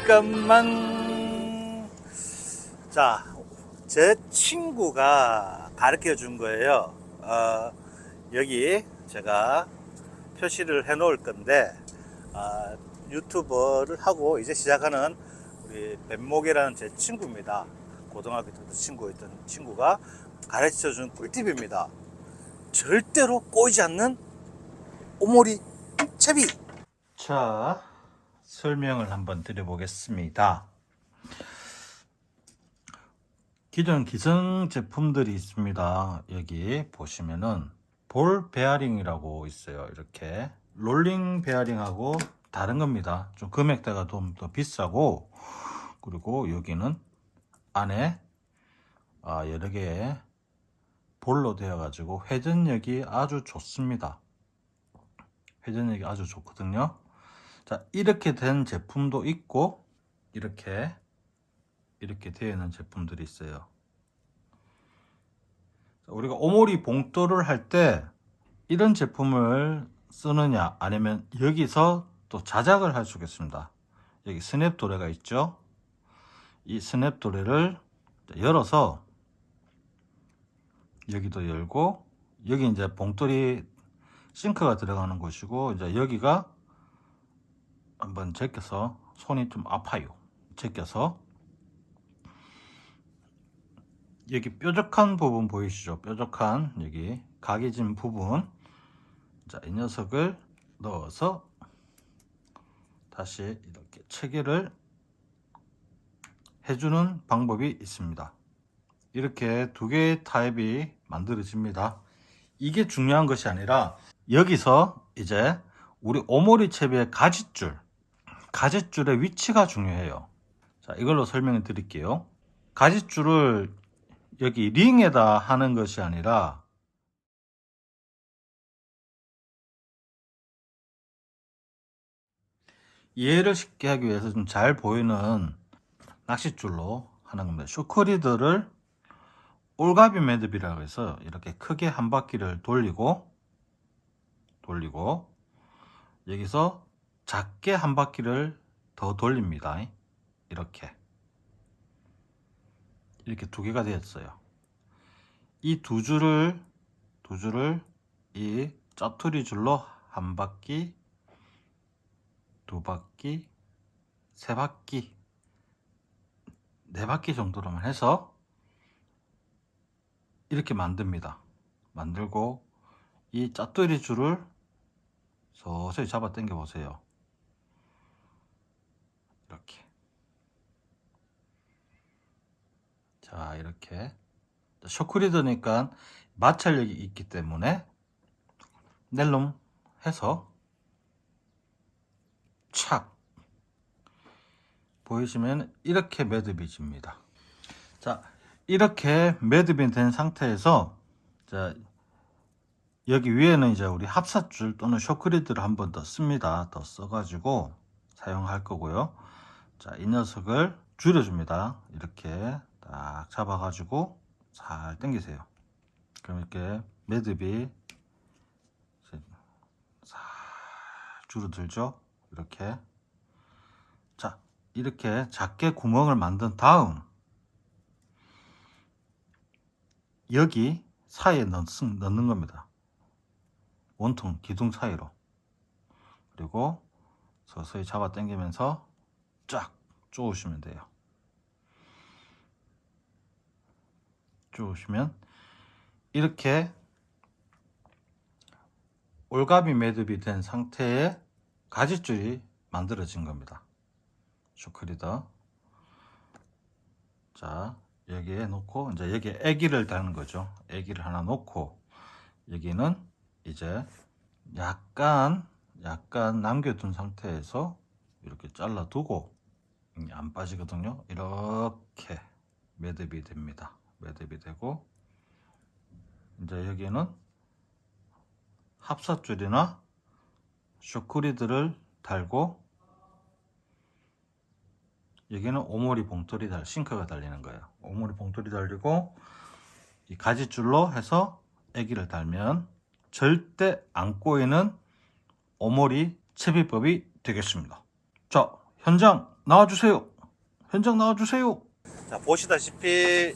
잠깐만. 자, 제 친구가 가르쳐 준 거예요. 여기 제가 표시를 해 놓을 건데, 유튜버를 하고 이제 시작하는 우리 뱀목이라는 제 친구입니다. 고등학교 때부터 친구였던 친구가 가르쳐 준 꿀팁입니다. 절대로 꼬이지 않는 오모리 채비. 자, 설명을 한번 드려보겠습니다. 기존 기성 제품들이 있습니다. 여기 보시면은 볼 베어링이라고 있어요. 이렇게 롤링 베어링하고 다른 겁니다. 좀 금액대가 좀 더 비싸고, 그리고 여기는 안에 여러 개의 볼로 되어 가지고 회전력이 아주 좋습니다. 회전력이 아주 좋거든요. 자, 이렇게 된 제품도 있고, 이렇게 되어 있는 제품들이 있어요. 우리가 오모리 봉돌을 할 때 이런 제품을 쓰느냐, 아니면 여기서 또 자작을 할 수 있겠습니다. 여기 스냅 도레가 있죠. 이 스냅 도레를 열어서 여기도 열고, 여기 이제 봉돌이 싱크가 들어가는 곳이고, 이제 여기가 한번 제껴서, 손이 좀 아파요. 제껴서 여기 뾰족한 부분 보이시죠? 뾰족한 여기 각이 진 부분. 자, 이 녀석을 넣어서 다시 이렇게 체결을 해주는 방법이 있습니다. 이렇게 두 개의 타입이 만들어집니다. 이게 중요한 것이 아니라, 여기서 이제 우리 오모리 채비의 가짓줄의 위치가 중요해요. 자, 이걸로 설명을 드릴게요. 가짓줄을 여기 링에다 하는 것이 아니라, 이해를 쉽게 하기 위해서 좀 잘 보이는 낚싯줄로 하는 겁니다. 쇼크리드를 올가비 매듭이라고 해서 이렇게 크게 한 바퀴를 돌리고 여기서 작게 한 바퀴를 더 돌립니다. 이렇게 두 개가 되었어요. 이 두 줄을 이 짜투리 줄로 한 바퀴, 두 바퀴, 세 바퀴, 네 바퀴 정도로만 해서 이렇게 만듭니다. 만들고 이 짜투리 줄을 서서히 잡아 당겨 보세요. 이렇게. 자, 이렇게 쇼크리드니까 마찰력이 있기 때문에 낼름 해서 착 보이시면 이렇게 매듭이 집니다. 자, 이렇게 매듭이 된 상태에서, 자, 여기 위에는 이제 우리 합사줄 또는 쇼크리드를 한 번 더 씁니다. 더 써가지고 사용할 거고요. 자, 이 녀석을 줄여줍니다. 이렇게 딱 잡아가지고 잘 당기세요. 그럼 이렇게 매듭이 살 줄어들죠. 이렇게. 자, 이렇게 작게 구멍을 만든 다음, 여기 사이에 넣는 겁니다. 원통 기둥 사이로. 그리고 서서히 잡아 당기면서 쫙 쪼으시면 돼요. 쪼으시면 이렇게 올가비 매듭이 된 상태의 가짓줄이 만들어진 겁니다. 쇼크리더. 자, 여기에 놓고, 이제 여기에 애기를 다는 거죠. 애기를 하나 놓고, 여기는 이제 약간 남겨둔 상태에서 이렇게 잘라두고, 안 빠지거든요. 이렇게 매듭이 됩니다. 매듭이 되고, 이제 여기는 합사줄이나 쇼크리드를 달고, 여기는 오모리 봉돌이 싱크가 달리는 거예요. 오모리 봉돌이 달리고, 이 가짓줄로 해서 애기를 달면 절대 안 꼬이는 오모리 채비법이 되겠습니다. 자, 현장 나와주세요. 현장 나와주세요. 자, 보시다시피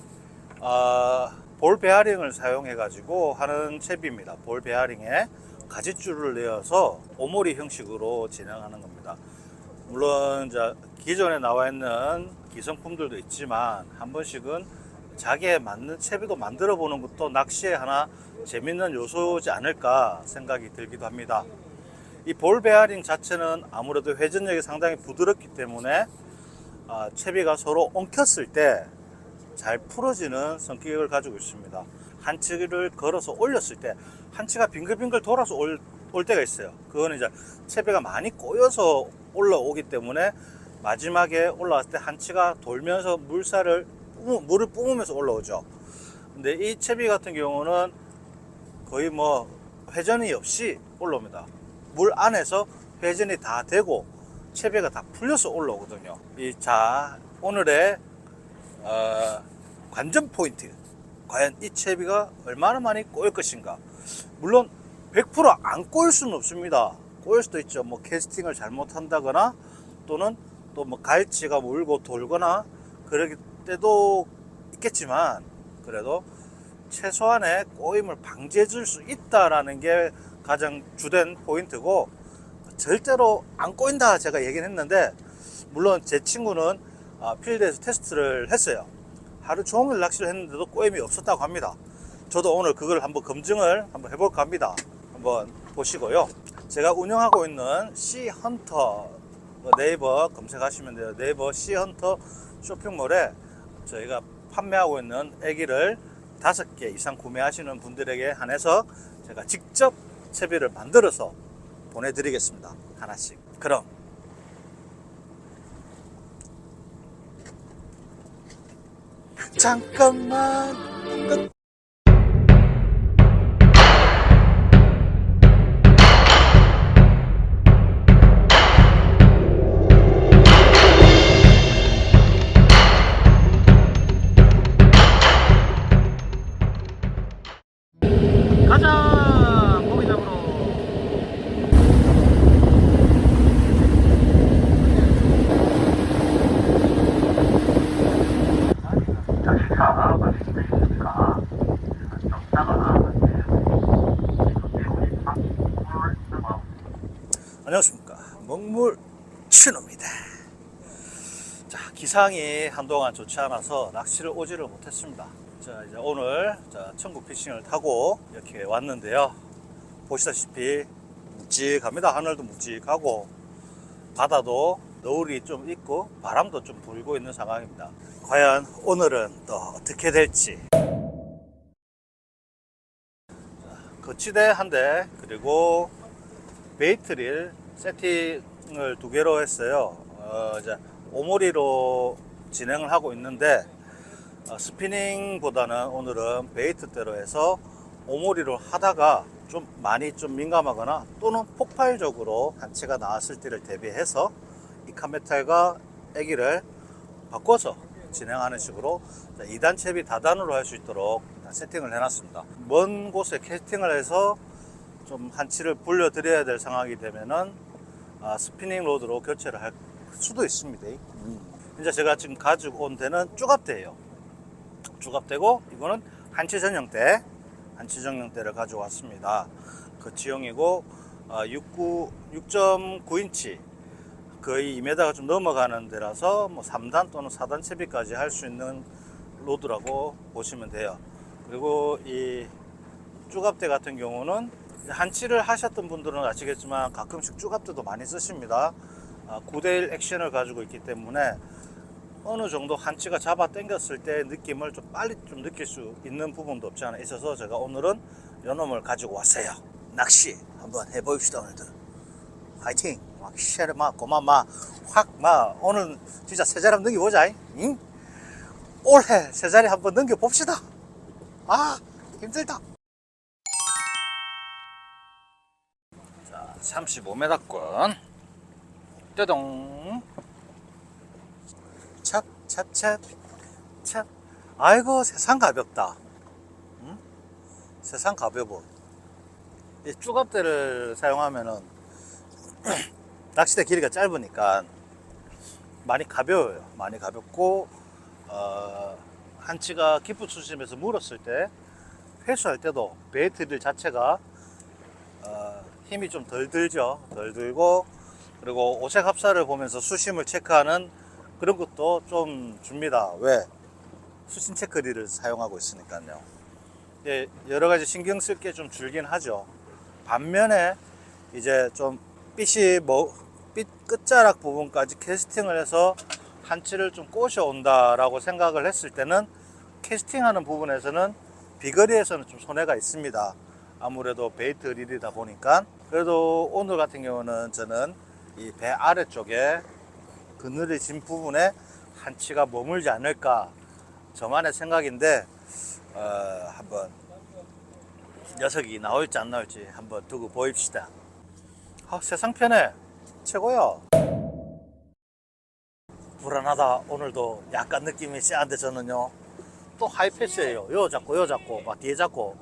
볼 베어링을 사용해 가지고 하는 채비입니다. 볼 베어링에 가지줄을 내어서 오모리 형식으로 진행하는 겁니다. 물론 이제 기존에 나와 있는 기성품들도 있지만 한 번씩은 자기에 맞는 채비도 만들어 보는 것도 낚시에 하나 재밌는 요소지 않을까 생각이 들기도 합니다. 이 볼 베어링 자체는 아무래도 회전력이 상당히 부드럽기 때문에 채비가 서로 엉켰을 때 잘 풀어지는 성격을 가지고 있습니다. 한치를 걸어서 올렸을 때 한치가 빙글빙글 돌아서 올 때가 있어요. 그거는 이제 채비가 많이 꼬여서 올라오기 때문에 마지막에 올라왔을 때 한치가 돌면서 물을 뿜으면서 올라오죠. 근데 이 채비 같은 경우는 거의 뭐 회전이 없이 올라옵니다. 물 안에서 회전이 다 되고 채비가 다 풀려서 올라오거든요. 자, 오늘의 관전 포인트, 과연 이 채비가 얼마나 많이 꼬일 것인가. 물론 100%안 꼬일 수는 없습니다. 꼬일 수도 있죠. 뭐 캐스팅을 잘못한다거나 또는 또 뭐 갈치가 물고 돌거나 그럴 때도 있겠지만, 그래도 최소한의 꼬임을 방지해 줄 수 있다라는 게 가장 주된 포인트고, 절대로 안 꼬인다 제가 얘기는 했는데, 물론 제 친구는 필드에서 테스트를 했어요. 하루 종일 낚시를 했는데도 꼬임이 없었다고 합니다. 저도 오늘 그걸 한번 검증을 한번 해볼까 합니다. 한번 보시고요. 제가 운영하고 있는 시헌터, 네이버 검색하시면 돼요. 네이버 시헌터 쇼핑몰에 저희가 판매하고 있는 애기를 5개 이상 구매하시는 분들에게 한해서 제가 직접 채비를 만들어서 보내드리겠습니다. 하나씩. 그럼 잠깐만 끝. 가자, 고기 잡으러. 안녕하십니까, 먹물 춘호입니다. 자, 기상이 한동안 좋지 않아서 낚시를 오지를 못했습니다. 자, 이제 오늘 천국 피싱을 타고 이렇게 왔는데요. 보시다시피 묵직합니다. 하늘도 묵직하고 바다도 너울이 좀 있고 바람도 좀 불고 있는 상황입니다. 과연 오늘은 또 어떻게 될지. 거치대 한 대, 그리고 베이트릴 세팅을 2개로 했어요. 이제 오모리로 진행을 하고 있는데, 스피닝보다는 오늘은 베이트대로 해서 오모리로 하다가 좀 많이 좀 민감하거나 또는 폭발적으로 한치가 나왔을 때를 대비해서 이카메탈과 애기를 바꿔서 진행하는 식으로 2단 채비 다단으로 할 수 있도록 세팅을 해놨습니다. 먼 곳에 캐스팅을 해서 좀 한치를 불려드려야 될 상황이 되면은 스피닝 로드로 교체를 할 수도 있습니다. 이제 제가 지금 가지고 온 대는 쭈갑대예요. 쭈갑대고 이거는 한치 전용대를 가지고 왔습니다. 거치형이고 6.9인치 거의 2m가 좀 넘어가는 데라서 뭐 3단 또는 4단 채비까지 할 수 있는 로드라고 보시면 돼요. 그리고 이 쭈갑대 같은 경우는 한치를 하셨던 분들은 아시겠지만 가끔씩 쭈갑대도 많이 쓰십니다. 9대1 액션을 가지고 있기 때문에 어느 정도 한치가 잡아 당겼을 때 느낌을 좀 빨리 좀 느낄 수 있는 부분도 없지 않아 있어서 제가 오늘은 요놈을 가지고 왔어요. 낚시 한번 해봅시다. 오늘도 화이팅! 막 시야를 막 고만 막 오늘 진짜 세 자리 한번 넘겨보자. 응? 올해 세 자리 한번 넘겨봅시다. 힘들다. 자, 35m권 떼동 찹. 아이고, 세상 가볍다. 응? 세상 가벼워. 이 쭈갑대를 사용하면은 낚싯대 길이가 짧으니까 많이 가벼워요. 많이 가볍고 한치가 깊은 수심에서 물었을 때 회수할 때도 배 드릴 자체가 힘이 좀 덜 들죠. 덜 들고, 그리고 오색 합사를 보면서 수심을 체크하는 그런 것도 좀 줍니다. 왜? 수심 체크리를 사용하고 있으니까요. 예, 여러 가지 신경 쓸 게 좀 줄긴 하죠. 반면에 이제 좀 빛 끝자락 부분까지 캐스팅을 해서 한치를 좀 꼬셔온다 라고 생각을 했을 때는 캐스팅하는 부분에서는 비거리에서는 좀 손해가 있습니다. 아무래도 베이트 릴이다 보니까. 그래도 오늘 같은 경우는 저는 이 배 아래쪽에 그늘해진 부분에 한치가 머물지 않을까, 저만의 생각인데 한번 녀석이 나올지 안 나올지 한번 두고 보입시다. 세상 편해. 최고야. 불안하다. 오늘도 약간 느낌이 쎄한데 저는요 또 하이패스예요. 요 잡고 막 뒤에 잡고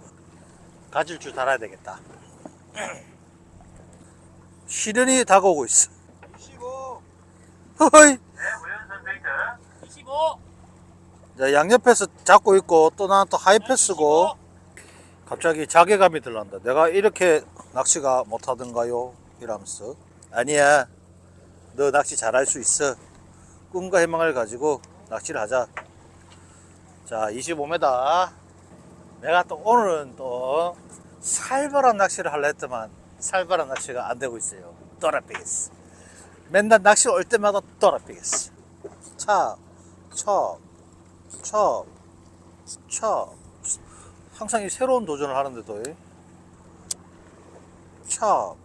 가질 줄 달아야 되겠다. 시련이 다가오고 있어. 25. 허이. 네, 우연선 베이트. 25. 자, 양옆에서 잡고 있고 또 나는 또 하이패스고 갑자기 자괴감이 들란다. 내가 이렇게 낚시가 못하던가요? 이러면서. 아니야, 너 낚시 잘할 수 있어. 꿈과 희망을 가지고 낚시를 하자. 자, 25m. 내가 또 오늘은 또 살벌한 낚시를 하려 했더만 살벌한 낚시가 안 되고 있어요. 또라삐겠어. 맨날 낚시 올 때마다 또라삐겠어. 첩. 항상 이 새로운 도전을 하는데도 첩.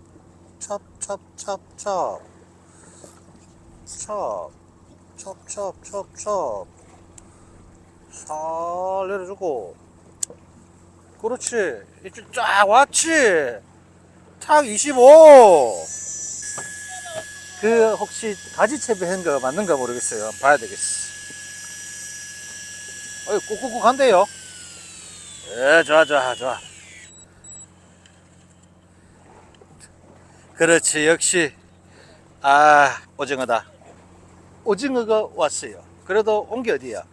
살 내려주고. 그렇지. 이쪽 쫙 왔지. 탁 25. 그 혹시 가지채비 한 거 맞는가 모르겠어요. 한번 봐야 되겠어. 꾹꾹꾹 간대요. 예, 좋아. 그렇지. 역시 오징어다. 오징어가 왔어요. 그래도 온 게 어디야? 자,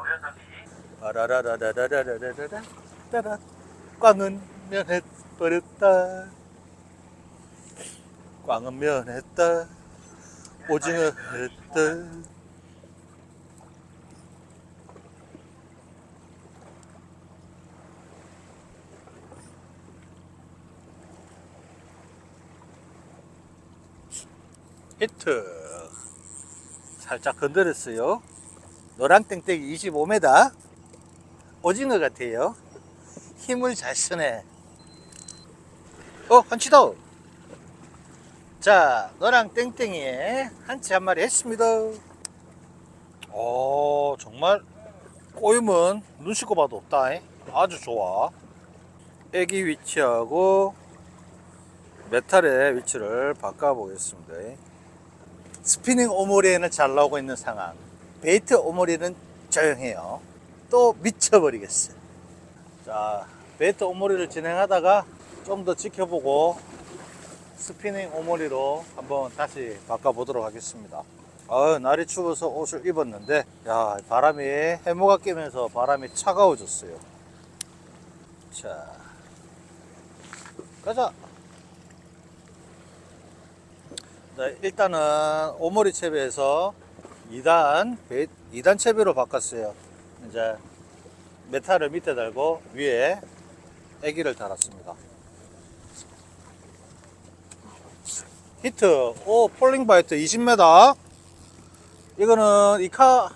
우연선 B. 라라라라라라라라라라. 꽝은 면해버렸다. 꽝은 면했다. 오징어 했다. 히트. 살짝 건드렸어요. 노랑 땡땡이 25m. 오징어 같아요. 힘을 잘 쓰네. 한치더. 자, 노랑 땡땡이에 한치 한 마리 했습니다. 정말 꼬임은 눈 씻고 봐도 없다. 아주 좋아. 애기 위치하고 메탈의 위치를 바꿔보겠습니다. 스피닝 오모리에는 잘 나오고 있는 상황. 베이트 오모리는 조용해요. 또 미쳐버리겠어요. 자, 베이트 오모리를 진행하다가 좀 더 지켜보고 스피닝 오모리로 한번 다시 바꿔보도록 하겠습니다. 날이 추워서 옷을 입었는데 야, 바람이 해무가 끼면서 바람이 차가워졌어요. 자, 가자. 자, 일단은 오모리 채비에서 2단 채비로 바꿨어요. 이제 메탈을 밑에 달고 위에 애기를 달았습니다. 히트. 폴링 바이트 20m. 이거는 이카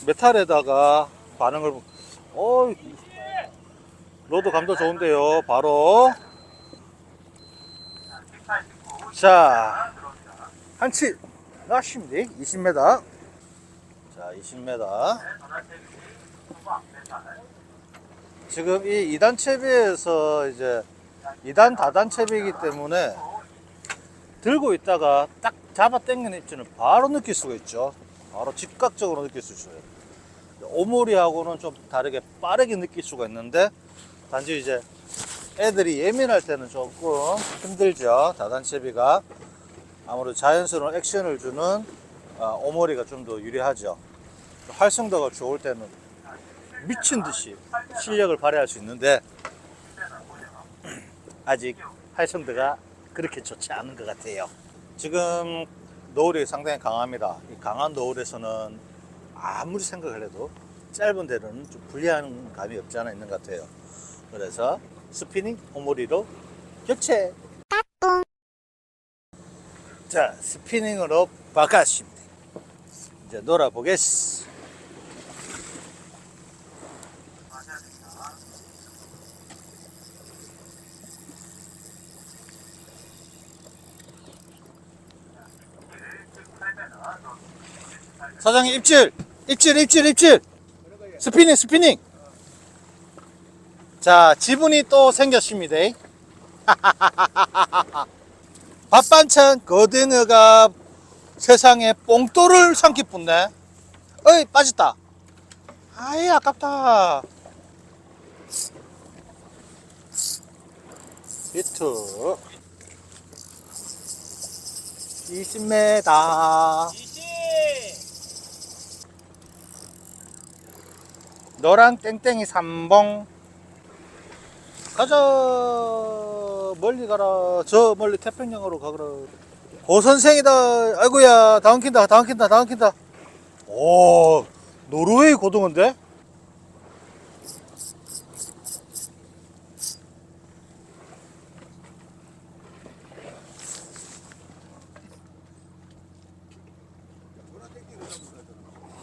메탈에다가 반응을. 로드 감도 좋은데요. 바로. 자, 한치 나십니다. 20m. 자, 20m. 지금 이 2단 채비에서 이제 2단 다단 채비이기 때문에 들고 있다가 딱 잡아 당기는 입질은 바로 느낄 수가 있죠. 바로 즉각적으로 느낄 수 있어요. 오모리하고는 좀 다르게 빠르게 느낄 수가 있는데 단지 이제 애들이 예민할 때는 조금 힘들죠. 다단 채비가. 아무래도 자연스러운 액션을 주는 오모리가 좀 더 유리하죠. 활성도가 좋을 때는 미친 듯이 실력을 발휘할 수 있는데 아직 활성도가 그렇게 좋지 않은 것 같아요. 지금 노을이 상당히 강합니다. 이 강한 노을에서는 아무리 생각을 해도 짧은 데는 좀 불리한 감이 없지 않아 있는 것 같아요. 그래서 스피닝 오모리로 교체. 자, 스피닝으로 바꿨습니다. 이제 놀아보겠습니다. 사장님 입질 스피닝. 자, 지분이 또 생겼습니다. 밥반찬 거등어가 세상에 뽕돌을 삼키뿐네. 어이, 빠졌다. 아이, 아깝다. 히트 20m. 너랑 땡땡이 3봉. 가자. 멀리 가라. 저 멀리 태평양으로 가거라. 고선생이다. 아이고야, 다 엉킨다. 오, 노르웨이 고등어인데?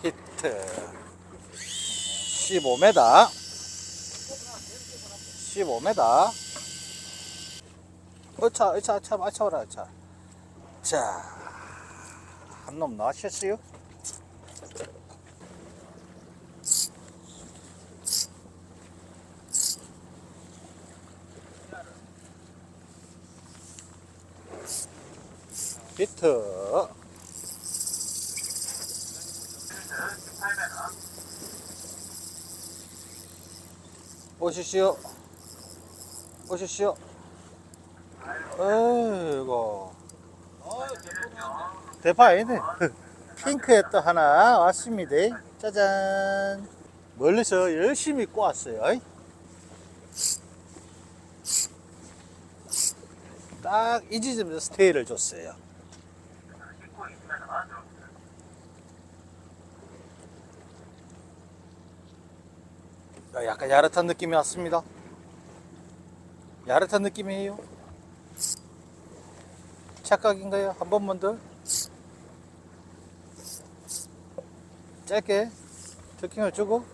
히트 15m. 어차. 자, 한 놈 나왔겠어요? 히트 오시시오. 어이구, 대파 아니네. 핑크에 또 하나 왔습니다. 짜잔. 멀리서 열심히 꼬았어요. 딱 이 지점에서 스테이를 줬어요. 약간 야릇한 느낌이 왔습니다. 야릇한 느낌이에요. 착각인가요? 한 번만 더 짧게 터킹을 주고,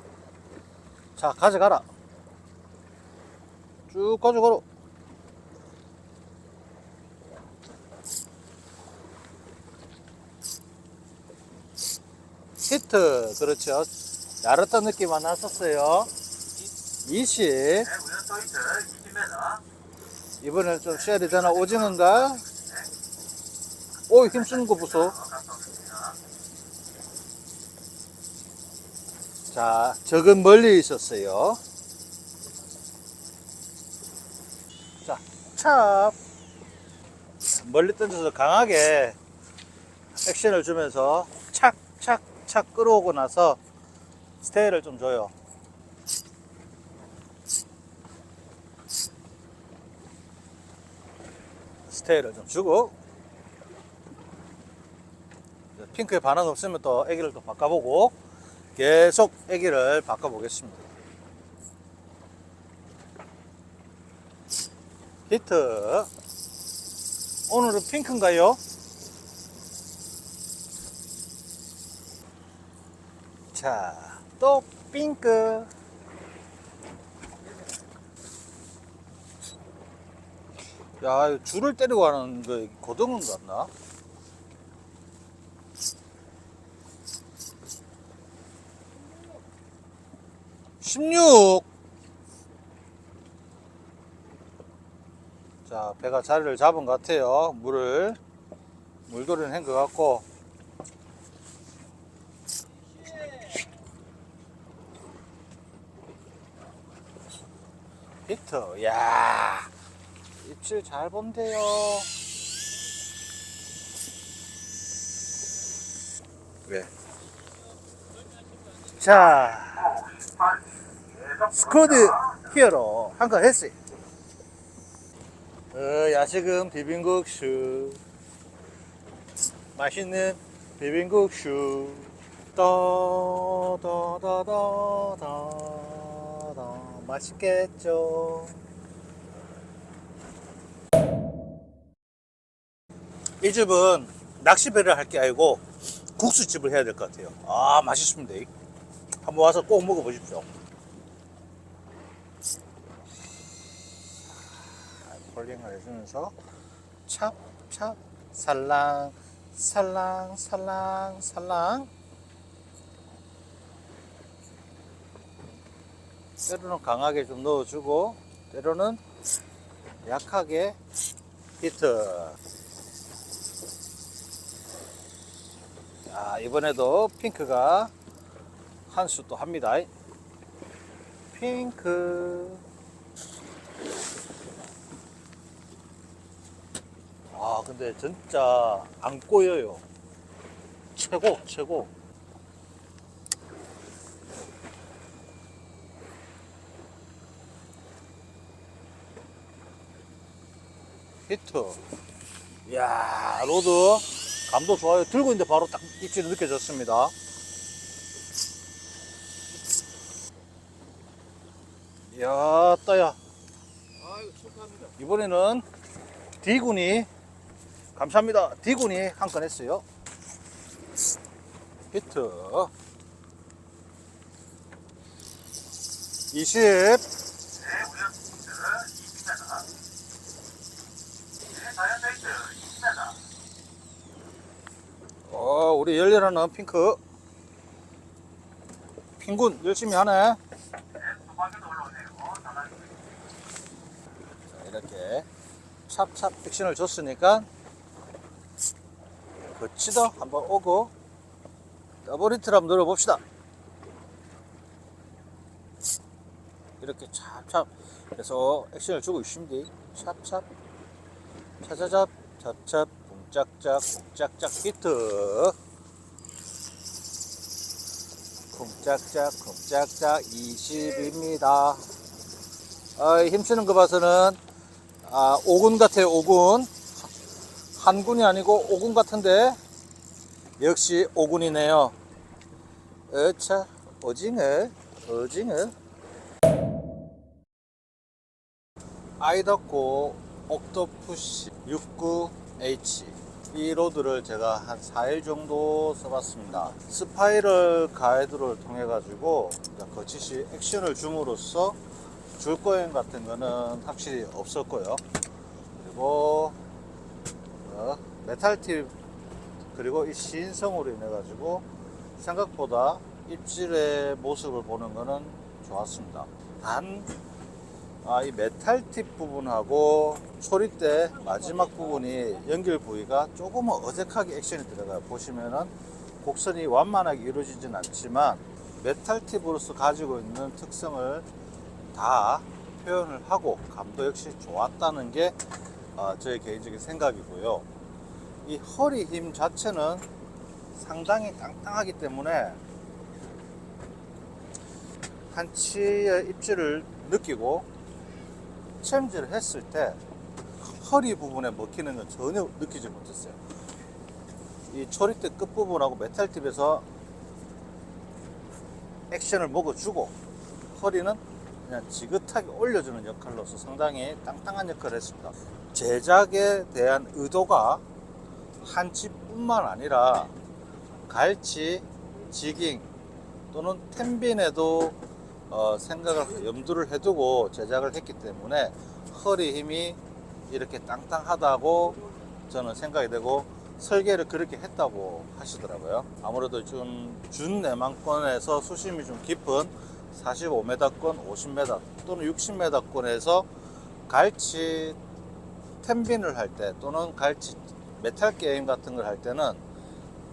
자, 가져가라. 쭉 가져가라. 히트. 그렇죠. 야릇한 느낌 안 났었어요. 20. 이번엔 좀 쉐리 되나? 오징어인가? 오, 힘쓰는 거 보소. 자, 적은 멀리 있었어요. 자, 찹. 멀리 던져서 강하게 액션을 주면서 착 끌어오고 나서 스테이를 좀 줘요. 스테이를 좀 주고, 핑크에 반응 없으면 또 애기를 또 바꿔보고, 계속 애기를 바꿔보겠습니다. 히트. 오늘은 핑크인가요? 자, 또 핑크. 야, 이거 줄을 때리고 하는 거 고등어 같나? (16) 자, 배가 자리를 잡은 것 같아요. 물돌이는 한 것 같고. 히트. 야, 입질 잘 본대요. 왜? 자, 스쿼드 히어로 한 건 했어요. 야식은 비빔국수. 맛있는 비빔국수. 따다다다다다. 맛있겠죠? 이 집은 낚시배를 할 게 아니고 국수집을 해야 될 것 같아요. 아, 맛있습니다. 한번 와서 꼭 먹어보십시오. 폴링을 해주면서 찹찹 살랑 살랑 살랑 살랑. 때로는 강하게 좀 넣어주고 때로는 약하게 히트. 자, 이번에도 핑크가 한 수 또 합니다. 핑크. 아, 근데 진짜 안 꼬여요. 최고, 최고. 히트. 이야, 로드 감도 좋아요. 들고 있는데 바로 딱 입질이 느껴졌습니다. 이야, 따야. 아이고 축하합니다. 이번에는 D군이, 감사합니다. D군이 한 건 했어요. 히트. 20. 네, 우연 페이트 20m. 네, 자연 페이트 20m. 우리 열렬하는 핑크. 핑군 열심히 하네. 네, 소방에도 올라오네요. 나가는 자, 이렇게 찹찹 액션을 줬으니까 거치다 한번 오고 더블 히트를 한번 눌러봅시다. 이렇게 찹찹 해서 액션을 주고 있습니다. 찹찹 차차잡 찹찹 쿵짝짝 쿵짝짝 히트. 쿵짝짝 쿵짝짝 20입니다. 힘쓰는 거 봐서는 5군 같아요. 5군 한 군이 아니고 5군 같은데 역시 5군이네요. 어차 오징어 아이더코 옥토푸시 69H. 이 로드를 제가 한 4일 정도 써봤습니다. 스파이럴 가이드를 통해 가지고 거치시 액션을 줌으로써 줄거행 같은 거는 확실히 없었고요. 그리고 메탈 팁 그리고 이 시인성으로 인해 가지고 생각보다 입질의 모습을 보는 거는 좋았습니다. 단 이 메탈 팁 부분하고 초리대 마지막 부분이 연결 부위가 조금은 어색하게 액션이 들어가요. 보시면은 곡선이 완만하게 이루어지진 않지만 메탈 팁으로서 가지고 있는 특성을 다 표현을 하고 감도 역시 좋았다는 게 저의 개인적인 생각이고요. 이 허리 힘 자체는 상당히 땅땅하기 때문에 한치의 입질을 느끼고 챔질을 했을 때 허리 부분에 먹히는 건 전혀 느끼지 못했어요. 이 초리대 끝부분하고 메탈 팁에서 액션을 먹어주고 허리는 그냥 지긋하게 올려주는 역할로서 상당히 땅땅한 역할을 했습니다. 제작에 대한 의도가 한치뿐만 아니라 갈치, 지깅 또는 텐빈에도 생각을 염두를 해두고 제작을 했기 때문에 허리 힘이 이렇게 땅땅하다고 저는 생각이 되고 설계를 그렇게 했다고 하시더라고요. 아무래도 좀 준내망권에서 수심이 좀 깊은 45m권, 50m 또는 60m권에서 갈치 텐빈을 할 때 또는 갈치 메탈 게임 같은 걸 할 때는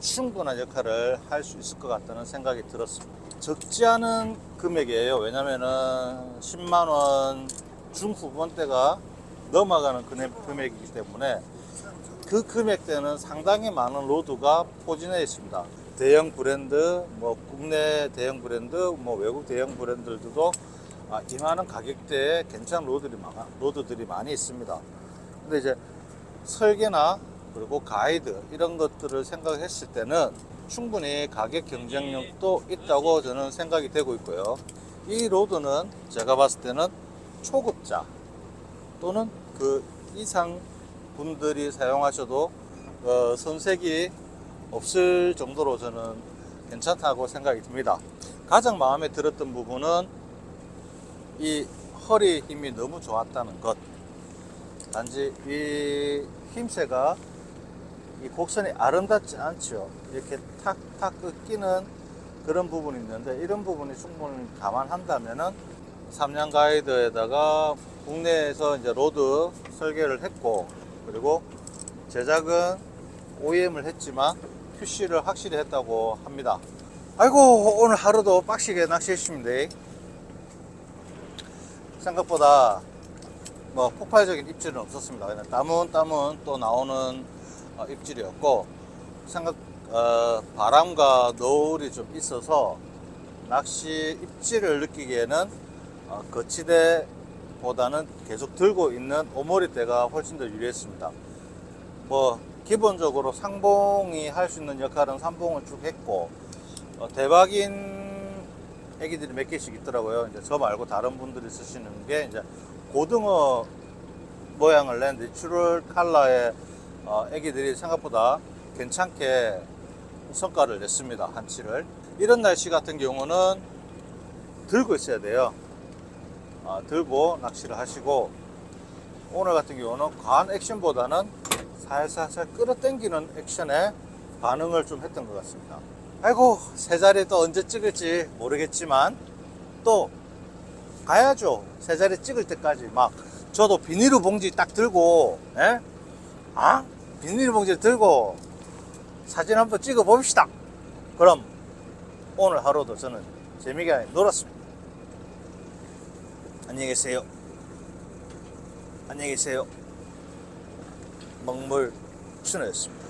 충분한 역할을 할 수 있을 것 같다는 생각이 들었습니다. 적지 않은 금액이에요. 왜냐면은 10만원 중후반대가 넘어가는 금액이기 때문에 그 금액대는 상당히 많은 로드가 포진해 있습니다. 대형 브랜드, 뭐 국내 대형 브랜드, 뭐 외국 대형 브랜드들도 이만한 가격대에 괜찮은 로드들이 많이 있습니다. 근데 이제 설계나 그리고 가이드 이런 것들을 생각했을 때는 충분히 가격 경쟁력도 있다고 저는 생각이 되고 있고요. 이 로드는 제가 봤을 때는 초급자 또는 그 이상 분들이 사용하셔도 손색이 없을 정도로 저는 괜찮다고 생각이 듭니다. 가장 마음에 들었던 부분은 이 허리 힘이 너무 좋았다는 것. 단지 이 힘새가 이 곡선이 아름답지 않죠. 이렇게 탁탁 꺾이는 그런 부분이 있는데 이런 부분이 충분히 감안한다면은 3년 가이드에다가 국내에서 이제 로드 설계를 했고 그리고 제작은 OEM을 했지만 QC를 확실히 했다고 합니다. 아이고 오늘 하루도 빡시게 낚시했습니다. 생각보다 뭐 폭발적인 입질은 없었습니다. 그냥 따문따문 또 나오는 입질이었고 바람과 노을이 좀 있어서 낚시 입질을 느끼기에는 거치대보다는 계속 들고 있는 오모리대가 훨씬 더 유리했습니다. 뭐 기본적으로 상봉이 할 수 있는 역할은 상봉을 쭉 했고 대박인 애기들이 몇 개씩 있더라고요. 이제 저 말고 다른 분들이 쓰시는 게 이제 고등어 모양을 낸 내추럴 컬러의 애기들이 생각보다 괜찮게 성과를 냈습니다. 한치를. 이런 날씨 같은 경우는 들고 있어야 돼요. 들고 낚시를 하시고 오늘 같은 경우는 과한 액션보다는 살살살 끌어당기는 액션에 반응을 좀 했던 것 같습니다. 아이고 새 자리 또 언제 찍을지 모르겠지만 또 가야죠. 새 자리 찍을 때까지 막 저도 비닐로 봉지 딱 들고 비닐 봉지를 들고 사진 한번 찍어 봅시다. 그럼 오늘 하루도 저는 재미있게 놀았습니다. 안녕히 계세요. 안녕히 계세요. 먹물 춘호였습니다.